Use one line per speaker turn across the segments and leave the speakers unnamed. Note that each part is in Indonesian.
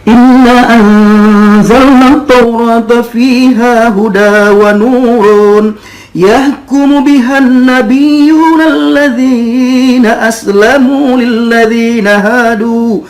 Inna anzalna at-taurata fiha huda wa nurun yahkumu biha an-nabiyyuna alladhina aslamu lilladhina hadu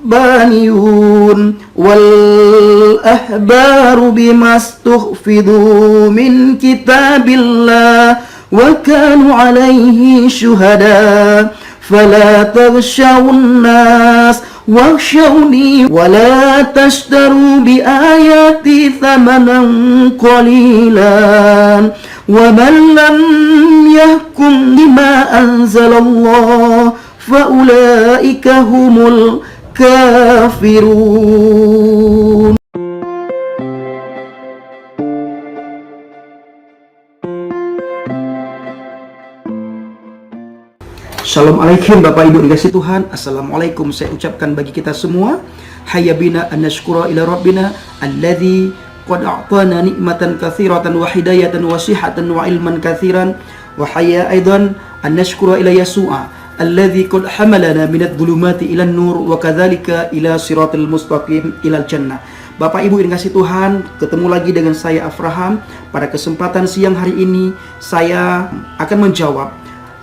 والربانيون والأحبار بما استحفظوا من كتاب الله وكانوا عليه شهداء فلا تغشوا الناس واخشوني ولا تشتروا بآياتي ثمنا قليلا ومن لم يحكم بما أنزل الله فأولئك هم الكافرون. Assalamualaikum Bapak Ibu dikasih Tuhan. Assalamualaikum saya ucapkan bagi kita semua. Hayya bina an nashkura ila rabbina alladzi qad a'tana nikmatan katsiratan wa hidayatan wa sihhatan wa ilman katsiran wa hayya aidan an nashkura ila Yasu'a alladzi qad hamalana minadh dhulumati ilan nur wa kadzalika ila siratal mustaqim ilal jannah. Bapak Ibu yang kasih Tuhan, ketemu lagi dengan saya Afraham. Pada kesempatan siang hari ini saya akan menjawab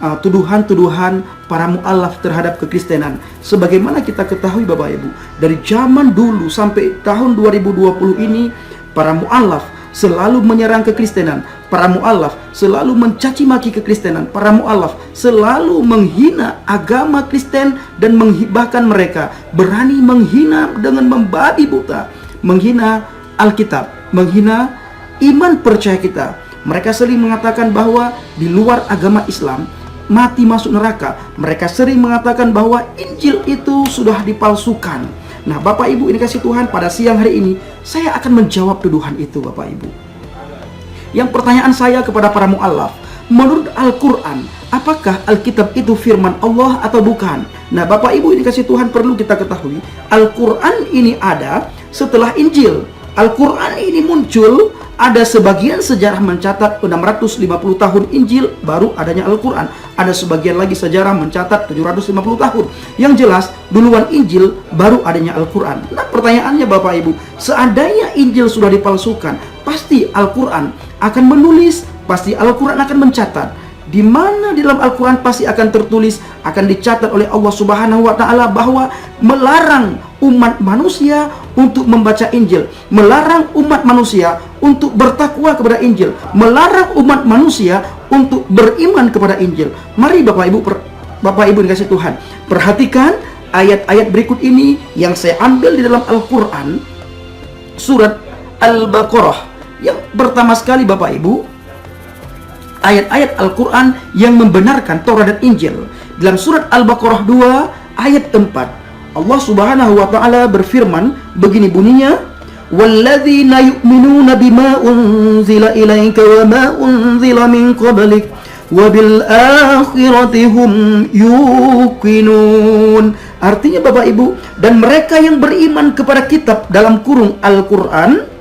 tuduhan-tuduhan para mu'alaf terhadap kekristenan. Sebagaimana kita ketahui Bapak Ibu, dari zaman dulu sampai tahun 2020 ini para mu'alaf selalu menyerang kekristenan. Para mu'alaf selalu mencaci maki kekristenan. Para mu'alaf selalu menghina agama Kristen dan bahkan mereka berani menghina dengan membabi buta, menghina Alkitab, menghina iman percaya kita. Mereka sering mengatakan bahwa di luar agama Islam mati masuk neraka. Mereka sering mengatakan bahwa Injil itu sudah dipalsukan. Nah Bapak Ibu ini kasih Tuhan, pada siang hari ini saya akan menjawab tuduhan itu Bapak Ibu. Yang pertanyaan saya kepada para mu'alaf, menurut Al-Quran, apakah Alkitab itu firman Allah atau bukan? Nah Bapak Ibu ini kasih Tuhan, perlu kita ketahui, Al-Quran ini ada setelah Injil. Al-Quran ini muncul, ada sebagian sejarah mencatat 650 tahun Injil baru adanya Al-Quran. Ada sebagian lagi sejarah mencatat 750 tahun. Yang jelas duluan Injil baru adanya Al-Quran. Nah pertanyaannya Bapak Ibu, seandainya Injil sudah dipalsukan, pasti Al-Quran akan menulis, pasti Al-Quran akan mencatat. Di mana di dalam Al-Quran pasti akan tertulis, akan dicatat oleh Allah Subhanahu wa Ta'ala bahwa melarang umat manusia untuk membaca Injil, melarang umat manusia untuk bertakwa kepada Injil, melarang umat manusia untuk beriman kepada Injil. Mari Bapak Ibu dikasih Tuhan, perhatikan ayat-ayat berikut ini yang saya ambil di dalam Al-Quran, surat Al-Baqarah. Yang pertama sekali Bapak Ibu, ayat-ayat Al-Quran yang membenarkan Taurat dan Injil. Dalam surat Al-Baqarah 2 ayat 4, Allah Subhanahu wa Ta'ala berfirman, begini bunyinya, walladzina yu'minuna bima unzila ilaika wa ma unzila min qablik wa bil akhirati hum yuqinun. Artinya Bapak Ibu, dan mereka yang beriman kepada kitab dalam kurung Al-Quran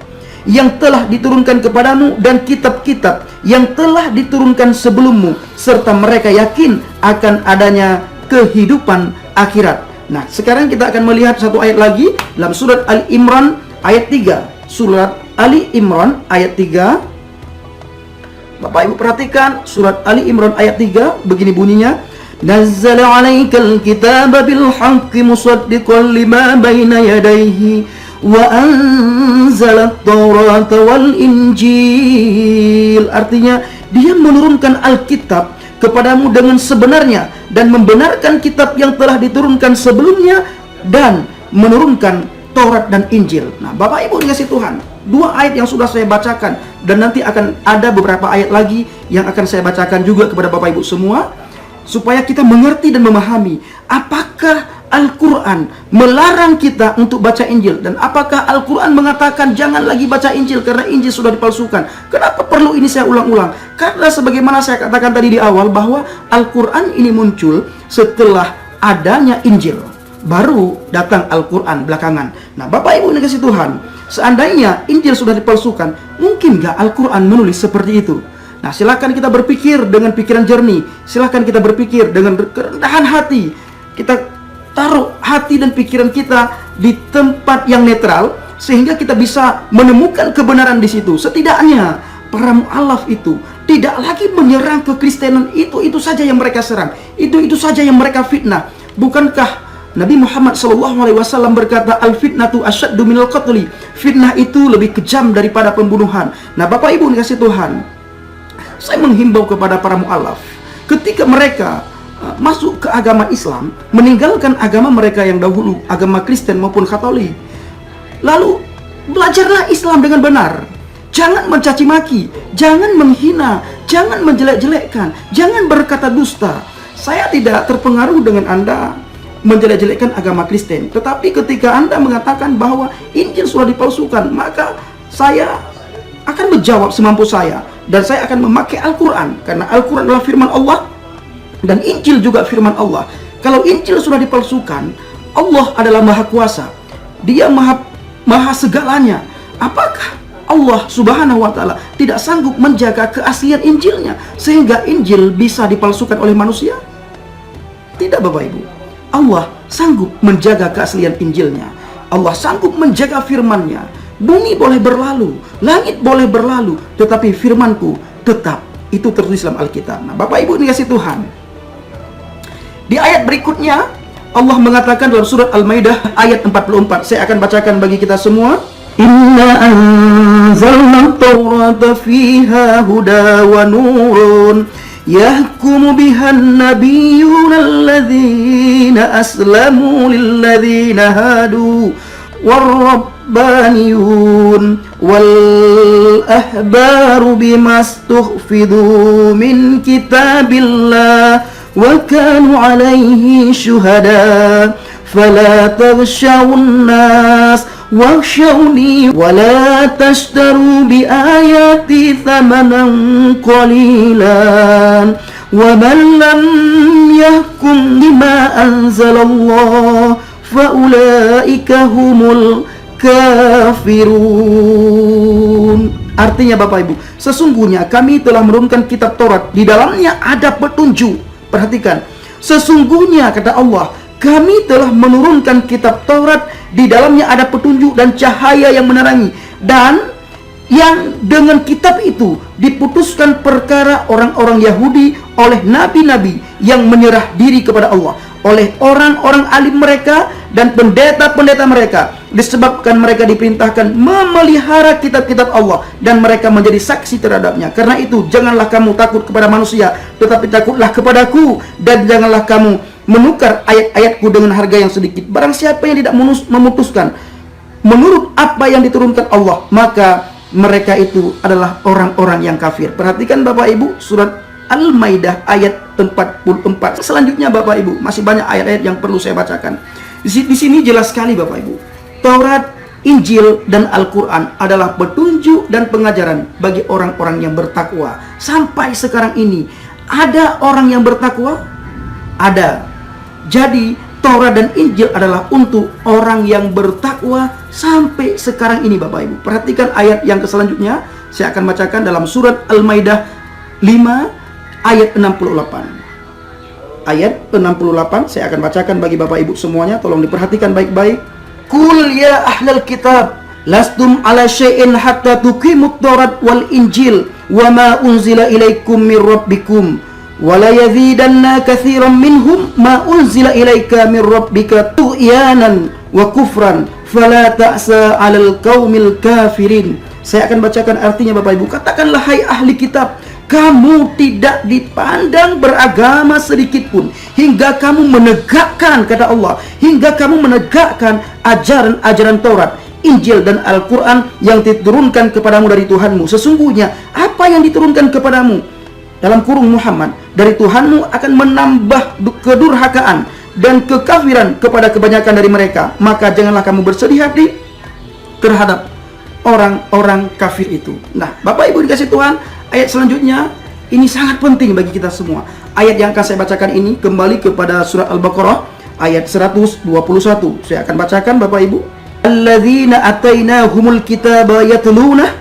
yang telah diturunkan kepadamu dan kitab-kitab yang telah diturunkan sebelummu, serta mereka yakin akan adanya kehidupan akhirat. Nah, sekarang kita akan melihat satu ayat lagi dalam surat Ali Imran ayat 3. Surat Ali Imran ayat 3. Bapak Ibu perhatikan surat Ali Imran ayat 3, begini bunyinya, nazzala 'alaikal kitaba bil haqqi musaddiqan lima baina yadayhi wa anzalat Taurata wal Injil. Artinya dia menurunkan Alkitab kepadamu dengan sebenarnya dan membenarkan kitab yang telah diturunkan sebelumnya dan menurunkan Taurat dan Injil. Nah Bapak Ibu dikasih Tuhan, dua ayat yang sudah saya bacakan dan nanti akan ada beberapa ayat lagi yang akan saya bacakan juga kepada Bapak Ibu semua, supaya kita mengerti dan memahami apakah Al-Quran melarang kita untuk baca Injil, dan apakah Al-Quran mengatakan jangan lagi baca Injil karena Injil sudah dipalsukan. Kenapa perlu ini saya ulang-ulang? Karena sebagaimana saya katakan tadi di awal, bahwa Al-Quran ini muncul setelah adanya Injil, baru datang Al-Quran belakangan. Nah Bapak Ibu dikasih Tuhan, seandainya Injil sudah dipalsukan, mungkin gak Al-Quran menulis seperti itu? Nah silakan kita berpikir dengan pikiran jernih, silakan kita berpikir dengan kerendahan hati. Kita taruh hati dan pikiran kita di tempat yang netral, sehingga kita bisa menemukan kebenaran di situ. Setidaknya para mu'alaf itu tidak lagi menyerang kekristenan, itu saja yang mereka serang, itu saja yang mereka fitnah. Bukankah Nabi Muhammad SAW berkata, al-fitnatu asyaddu minal qatli, fitnah itu lebih kejam daripada pembunuhan. Nah, Bapak Ibu dikasih Tuhan, saya menghimbau kepada para mu'alaf, ketika mereka masuk ke agama Islam, meninggalkan agama mereka yang dahulu, agama Kristen maupun Katolik, lalu belajarlah Islam dengan benar. Jangan mencaci maki, jangan menghina, jangan menjelek-jelekkan, jangan berkata dusta. Saya tidak terpengaruh dengan Anda menjelek-jelekkan agama Kristen, tetapi ketika Anda mengatakan bahwa Injil sudah dipalsukan, maka saya akan menjawab semampu saya, dan saya akan memakai Al-Quran, karena Al-Quran adalah firman Allah dan Injil juga firman Allah. Kalau Injil sudah dipalsukan, Allah adalah Maha Kuasa, Dia maha segalanya. Apakah Allah Subhanahu wa Ta'ala tidak sanggup menjaga keaslian Injilnya sehingga Injil bisa dipalsukan oleh manusia? Tidak, Bapak Ibu. Allah sanggup menjaga keaslian Injilnya. Allah sanggup menjaga firman-Nya. Bumi boleh berlalu, langit boleh berlalu, tetapi firman-Ku tetap. Itu tertulis dalam Alkitab. Nah, Bapak Ibu dikasih Tuhan, di ayat berikutnya Allah mengatakan dalam surat Al-Maidah ayat 44. Saya akan bacakan bagi kita semua. Inna anzalna at-taurata fiha huda wa nurun yahkumu bihan nabiyyuna alladhina aslamu lilladhina hadu warrabbaniyun wal ahbaru bimastuhfidu min kitabillah wa kanu alaihi syuhada fala taghshawun nas wakhshawni wala tashtaru bi ayati thamanan qalilan wa man lam yahkum bima anzalallah fa ulaika humul kafirun. Artinya Bapak Ibu, sesungguhnya kami telah menurunkan kitab Taurat, di dalamnya ada petunjuk. Perhatikan, sesungguhnya kata Allah, kami telah menurunkan kitab Taurat, di dalamnya ada petunjuk dan cahaya yang menerangi, dan yang dengan kitab itu diputuskan perkara orang-orang Yahudi oleh nabi-nabi yang menyerah diri kepada Allah, oleh orang-orang alim mereka dan pendeta-pendeta mereka, disebabkan mereka diperintahkan memelihara kitab-kitab Allah dan mereka menjadi saksi terhadapnya. Karena itu janganlah kamu takut kepada manusia, tetapi takutlah kepadaku, dan janganlah kamu menukar ayat-ayatku dengan harga yang sedikit. Barang siapa yang tidak memutuskan menurut apa yang diturunkan Allah, maka mereka itu adalah orang-orang yang kafir. Perhatikan Bapak Ibu, surat Al-Maidah ayat 44. Selanjutnya Bapak Ibu, masih banyak ayat-ayat yang perlu saya bacakan. Di sini jelas sekali Bapak Ibu, Taurat, Injil, dan Al-Quran adalah petunjuk dan pengajaran bagi orang-orang yang bertakwa. Sampai sekarang ini, ada orang yang bertakwa? Ada. Jadi, Taurat dan Injil adalah untuk orang yang bertakwa sampai sekarang ini Bapak Ibu. Perhatikan ayat yang selanjutnya. Saya akan bacakan dalam surat Al-Maidah 5 ayat 68. Ayat 68 saya akan bacakan bagi Bapak Ibu semuanya. Tolong diperhatikan baik-baik. Qul ya ahlal kitab lastum ala syai'in hatta tuqimut Taurat wal Injil wa ma unzila ilaikum mir rabbikum wa la yazidanna katsiran minhum ma unzila ilaika mir rabbika tughyanan wa kufran fala ta'sa 'alal qaumil kafirin. Saya akan bacakan artinya Bapak Ibu. Katakanlah hai ahli kitab, kamu tidak dipandang beragama sedikit pun hingga kamu menegakkan, kata Allah, hingga kamu menegakkan ajaran-ajaran Taurat, Injil, dan Al-Quran yang diturunkan kepadamu dari Tuhanmu. Sesungguhnya apa yang diturunkan kepadamu, dalam kurung Muhammad, dari Tuhanmu akan menambah kedurhakaan dan kekafiran kepada kebanyakan dari mereka. Maka janganlah kamu bersedih hati terhadap orang-orang kafir itu. Nah, Bapak Ibu dikasih Tuhan, ayat selanjutnya ini sangat penting bagi kita semua. Ayat yang akan saya bacakan ini kembali kepada surat Al-Baqarah ayat 121. Saya akan bacakan Bapak Ibu. Alladzina atainahumul kitaba yatluna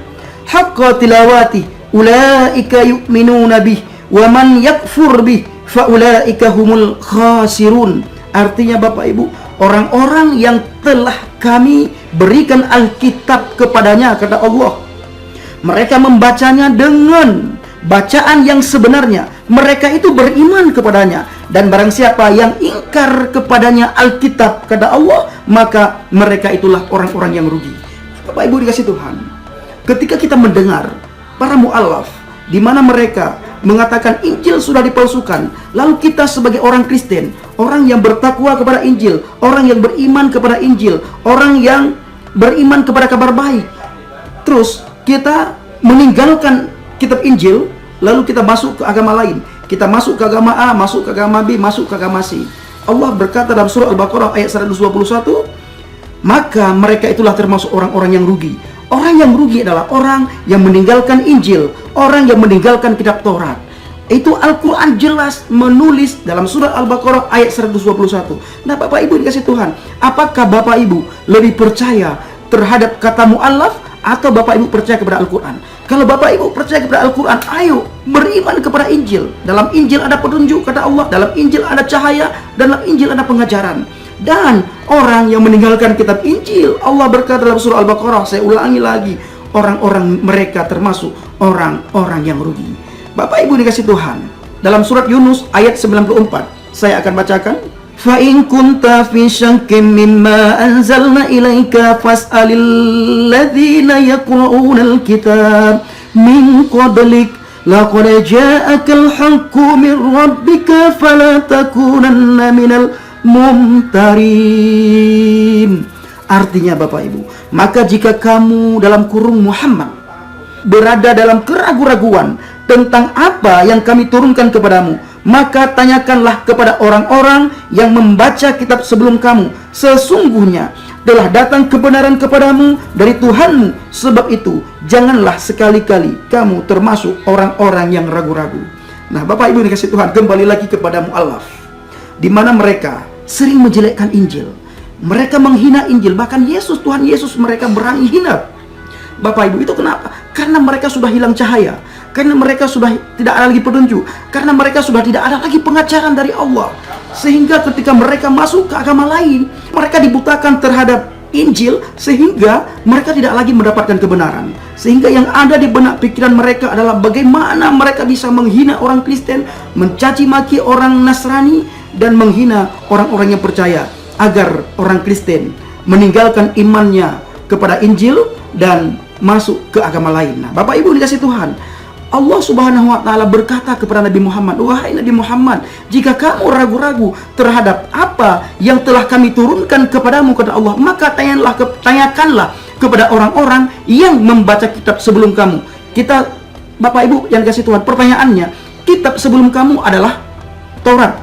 haqqa tilawati ulaika yu'minuna bih wa man yakfur bih fa ulaika humul khasirun. Artinya Bapak Ibu, orang-orang yang telah kami berikan Alkitab kepadanya, kata Allah, mereka membacanya dengan bacaan yang sebenarnya, mereka itu beriman kepadanya. Dan barang siapa yang ingkar kepadanya Alkitab, kata Allah, maka mereka itulah orang-orang yang rugi. Bapak Ibu dikasih Tuhan, ketika kita mendengar para mu'alaf, di mana mereka mengatakan Injil sudah dipalsukan, lalu kita sebagai orang Kristen, orang yang bertakwa kepada Injil, orang yang beriman kepada Injil, orang yang beriman kepada kabar baik, terus kita meninggalkan kitab Injil, lalu kita masuk ke agama lain, kita masuk ke agama A, masuk ke agama B, masuk ke agama C. Allah berkata dalam surah Al-Baqarah ayat 121, maka mereka itulah termasuk orang-orang yang rugi. Orang yang rugi adalah orang yang meninggalkan Injil, orang yang meninggalkan kitab Taurat. Itu Al-Quran jelas menulis dalam surah Al-Baqarah ayat 121. Nah Bapak Ibu dikasih Tuhan, apakah Bapak Ibu lebih percaya terhadap kata mu'allaf atau Bapak Ibu percaya kepada Al-Quran? Kalau Bapak Ibu percaya kepada Al-Quran, ayo beriman kepada Injil. Dalam Injil ada petunjuk, kata Allah. Dalam Injil ada cahaya, dalam Injil ada pengajaran. Dan orang yang meninggalkan kitab Injil, Allah berkata dalam surah Al-Baqarah, saya ulangi lagi, orang-orang mereka termasuk orang-orang yang rugi. Bapak Ibu dikasih Tuhan, dalam surat Yunus ayat 94, saya akan bacakan. Fa in kunta fi syakkin mimma anzalna ilaika fas'alil ladzina yaqra'una al-kitab min qablik laqad ja'akal haqqu min rabbika fala takunanna minal mumtarin. Artinya Bapak Ibu, maka jika kamu dalam kurung Muhammad berada dalam keraguan-raguan tentang apa yang kami turunkan kepadamu, maka tanyakanlah kepada orang-orang yang membaca kitab sebelum kamu. Sesungguhnya telah datang kebenaran kepadamu dari Tuhanmu. Sebab itu janganlah sekali-kali kamu termasuk orang-orang yang ragu-ragu. Nah Bapak Ibu dikasih Tuhan, kembali lagi kepada mu'allaf, di mana mereka sering menjelekkan Injil, mereka menghina Injil, bahkan Yesus, Tuhan Yesus mereka berani hina. Bapak Ibu, itu kenapa? Karena mereka sudah hilang cahaya, karena mereka sudah tidak ada lagi petunjuk, karena mereka sudah tidak ada lagi pengajaran dari Allah. Sehingga ketika mereka masuk ke agama lain, mereka dibutakan terhadap Injil, sehingga mereka tidak lagi mendapatkan kebenaran. Sehingga yang ada di benak pikiran mereka adalah bagaimana mereka bisa menghina orang Kristen, mencaci maki orang Nasrani, dan menghina orang-orang yang percaya, agar orang Kristen meninggalkan imannya kepada Injil dan masuk ke agama lain. Nah, Bapak Ibu dikasih Tuhan, Allah Subhanahu wa Ta'ala berkata kepada Nabi Muhammad, wahai Nabi Muhammad, jika kamu ragu-ragu terhadap apa yang telah kami turunkan kepadamu, kata Allah, maka tanyakanlah kepada orang-orang yang membaca kitab sebelum kamu. Kita, Bapak Ibu yang dikasih Tuhan, pertanyaannya, kitab sebelum kamu adalah Taurat,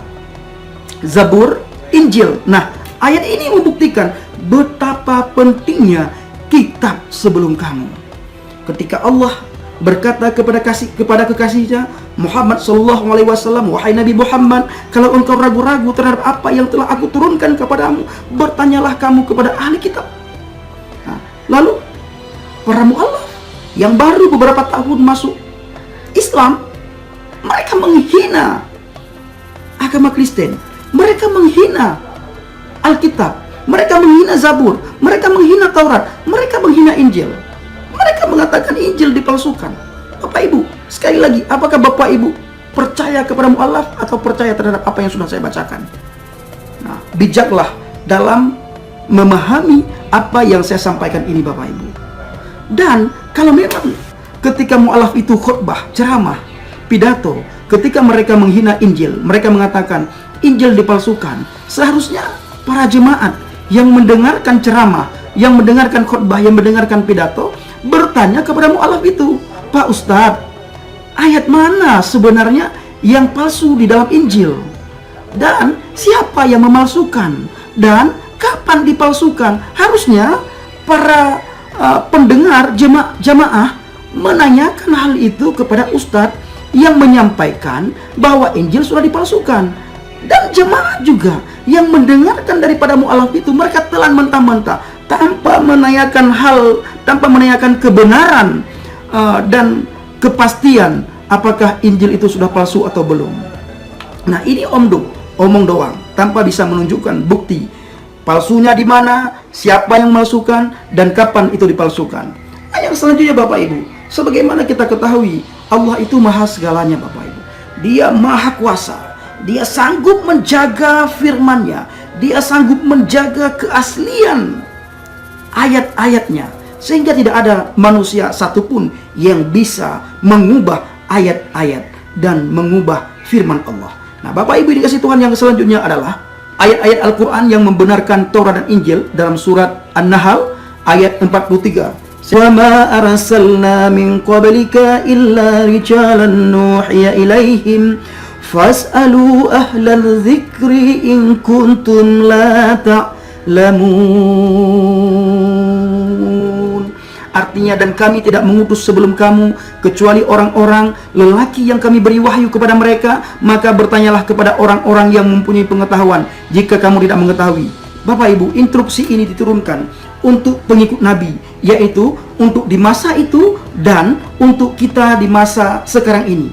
Zabur, Injil. Nah, ayat ini membuktikan betapa pentingnya kitab sebelum kamu. Ketika Allah berkata kepada kekasihnya Muhammad sallallahu alaihi wasallam, wahai Nabi Muhammad, kalau engkau ragu-ragu terhadap apa yang telah aku turunkan kepadamu, bertanyalah kamu kepada ahli kitab. Nah, lalu para mu'allaf yang baru beberapa tahun masuk Islam, mereka menghina agama Kristen, mereka menghina Alkitab, mereka menghina Zabur, mereka menghina Taurat, mereka menghina Injil. Mereka mengatakan Injil dipalsukan. Bapak Ibu, sekali lagi, apakah Bapak Ibu percaya kepada mu'allaf atau percaya terhadap apa yang sudah saya bacakan? Nah, bijaklah dalam memahami apa yang saya sampaikan ini Bapak Ibu. Dan kalau memang ketika mu'allaf itu khutbah, ceramah, pidato, ketika mereka menghina Injil, mereka mengatakan Injil dipalsukan, seharusnya para jemaat yang mendengarkan ceramah, yang mendengarkan khutbah, yang mendengarkan pidato, bertanya kepada mu'allaf itu, Pak Ustadz, ayat mana sebenarnya yang palsu di dalam Injil? Dan siapa yang memalsukan? Dan kapan dipalsukan? Harusnya para pendengar jemaah menanyakan hal itu kepada Ustadz yang menyampaikan bahwa Injil sudah dipalsukan. Dan jemaat juga yang mendengarkan daripada mu'allaf itu, mereka telan mentah-mentah tanpa menanyakan kebenaran dan kepastian apakah Injil itu sudah palsu atau belum. Nah, ini omong doang. tanpa bisa menunjukkan bukti palsunya di mana, siapa yang memalsukan, dan kapan itu dipalsukan. Yang selanjutnya Bapak Ibu, sebagaimana kita ketahui, Allah itu maha segalanya Bapak Ibu. Dia maha kuasa, dia sanggup menjaga firman-Nya, dia sanggup menjaga keaslian ayat-ayatnya, sehingga tidak ada manusia satupun yang bisa mengubah ayat-ayat dan mengubah firman Allah. Nah Bapak Ibu dikasih Tuhan, yang selanjutnya adalah ayat-ayat Al-Quran yang membenarkan Taurat dan Injil dalam surat An-Nahl ayat 43. Wa ma arsalna min qablika illa rijalan nuhiya ilaihim fas'alu ahlal dzikri in kuntum la ta'lamun. Artinya, dan kami tidak mengutus sebelum kamu kecuali orang-orang lelaki yang kami beri wahyu kepada mereka, maka bertanyalah kepada orang-orang yang mempunyai pengetahuan jika kamu tidak mengetahui. Bapak Ibu, instruksi ini diturunkan untuk pengikut Nabi, yaitu untuk di masa itu dan untuk kita di masa sekarang ini.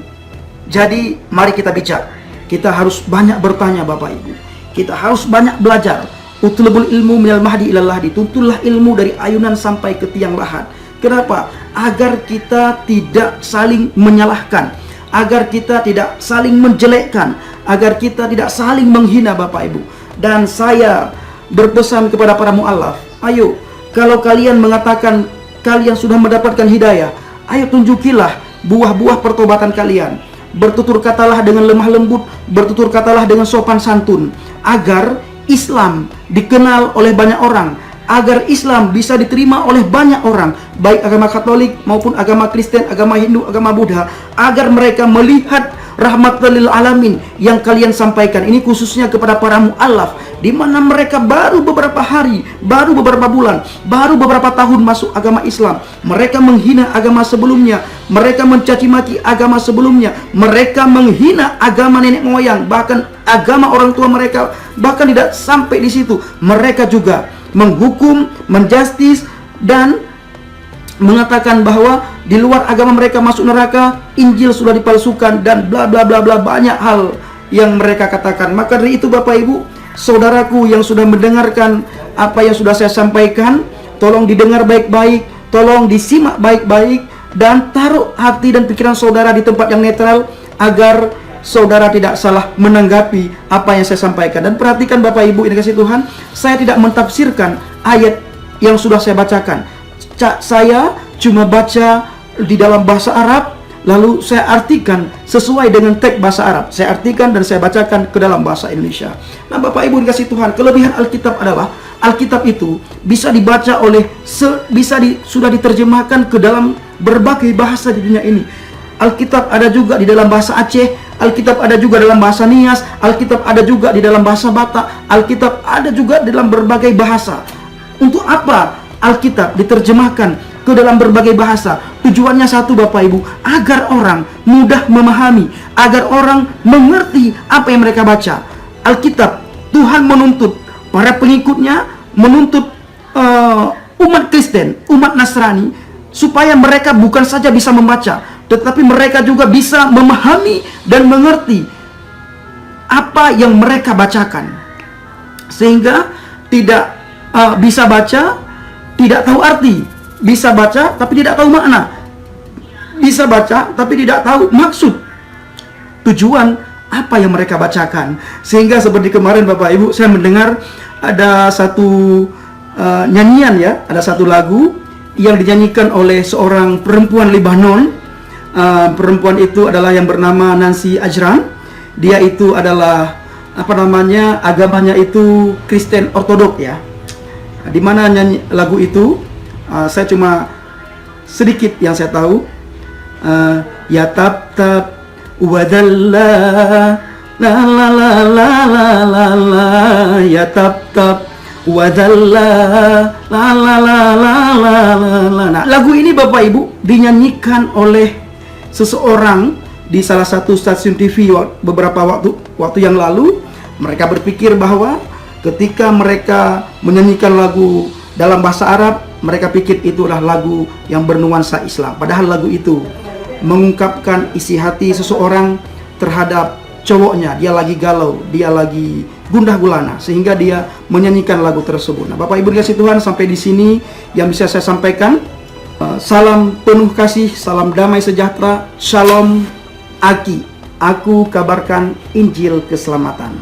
Jadi mari kita bijak, kita harus banyak bertanya Bapak Ibu, kita harus banyak belajar. Utlubul ilmu minal mahdi ilal lahdi, tuntutlah ilmu dari ayunan sampai ke tiang lahat. Kenapa? Agar kita tidak saling menyalahkan, agar kita tidak saling menjelekkan, agar kita tidak saling menghina Bapak Ibu. Dan saya berpesan kepada para mu'alaf, ayo, kalau kalian mengatakan kalian sudah mendapatkan hidayah, ayo tunjukilah buah-buah pertobatan kalian. Bertutur katalah dengan lemah lembut, bertutur katalah dengan sopan santun, agar Islam dikenal oleh banyak orang, agar Islam bisa diterima oleh banyak orang, baik agama Katolik maupun agama Kristen, agama Hindu, agama Buddha, agar mereka melihat rahmatan lil alamin yang kalian sampaikan. Ini khususnya kepada para mu'alaf, di mana mereka baru beberapa hari, baru beberapa bulan, baru beberapa tahun masuk agama Islam. Mereka menghina agama sebelumnya, mereka mencaci maki agama sebelumnya, mereka menghina agama nenek moyang, bahkan agama orang tua mereka. Bahkan tidak sampai di situ, mereka juga menghukum, menjustis, dan mengatakan bahwa di luar agama mereka masuk neraka, Injil sudah dipalsukan, dan bla bla bla bla, banyak hal yang mereka katakan. Maka dari itu Bapak Ibu, saudaraku yang sudah mendengarkan apa yang sudah saya sampaikan, tolong didengar baik-baik, tolong disimak baik-baik, dan taruh hati dan pikiran saudara di tempat yang netral, agar saudara tidak salah menanggapi apa yang saya sampaikan. Dan perhatikan Bapak Ibu yang dikasihi Tuhan, saya tidak mentafsirkan ayat yang sudah saya bacakan. Saya cuma baca di dalam bahasa Arab, lalu saya artikan sesuai dengan teks bahasa Arab. Saya artikan dan saya bacakan ke dalam bahasa Indonesia. Nah Bapak Ibu dikasihi Tuhan, kelebihan Alkitab adalah Alkitab itu bisa dibaca oleh, sudah diterjemahkan ke dalam berbagai bahasa di dunia ini. Alkitab ada juga di dalam bahasa Aceh, Alkitab ada juga dalam bahasa Nias, Alkitab ada juga di dalam bahasa Batak, Alkitab ada juga dalam berbagai bahasa. Untuk apa Alkitab diterjemahkan ke dalam berbagai bahasa? Tujuannya satu Bapak Ibu, agar orang mudah memahami, agar orang mengerti apa yang mereka baca. Alkitab, Tuhan menuntut para pengikutnya, menuntut umat Kristen, umat Nasrani, supaya mereka bukan saja bisa membaca, tetapi mereka juga bisa memahami dan mengerti apa yang mereka bacakan. Sehingga tidak bisa baca, tidak tahu arti, bisa baca tapi tidak tahu makna, bisa baca tapi tidak tahu maksud, tujuan apa yang mereka bacakan. Sehingga seperti kemarin Bapak Ibu, saya mendengar ada satu nyanyian ya, ada satu lagu yang dinyanyikan oleh seorang perempuan Lebanon. Perempuan itu adalah yang bernama Nancy Ajran. Dia itu adalah agamanya itu Kristen Ortodok ya. Di mana nyanyi lagu itu, saya cuma sedikit yang saya tahu. Ya tab tab wadalla la la la la la la la, ya tab tab wadalla la la la la la la. Nah, lagu ini Bapak Ibu dinyanyikan oleh seseorang di salah satu stasiun TV beberapa waktu yang lalu. Mereka berpikir bahwa ketika mereka menyanyikan lagu dalam bahasa Arab, mereka pikir itu adalah lagu yang bernuansa Islam. Padahal lagu itu mengungkapkan isi hati seseorang terhadap cowoknya. Dia lagi galau, dia lagi gundah gulana sehingga dia menyanyikan lagu tersebut. Nah, Bapak Ibu dikasih Tuhan, sampai di sini yang bisa saya sampaikan. Salam penuh kasih, salam damai sejahtera, shalom Aki. Aku kabarkan Injil keselamatan.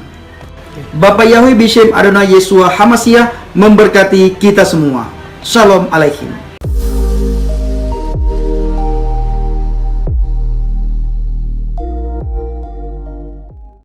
Bapak Yahweh Bishem Adonai Yesua Hamasiah memberkati kita semua. Shalom Alaikum.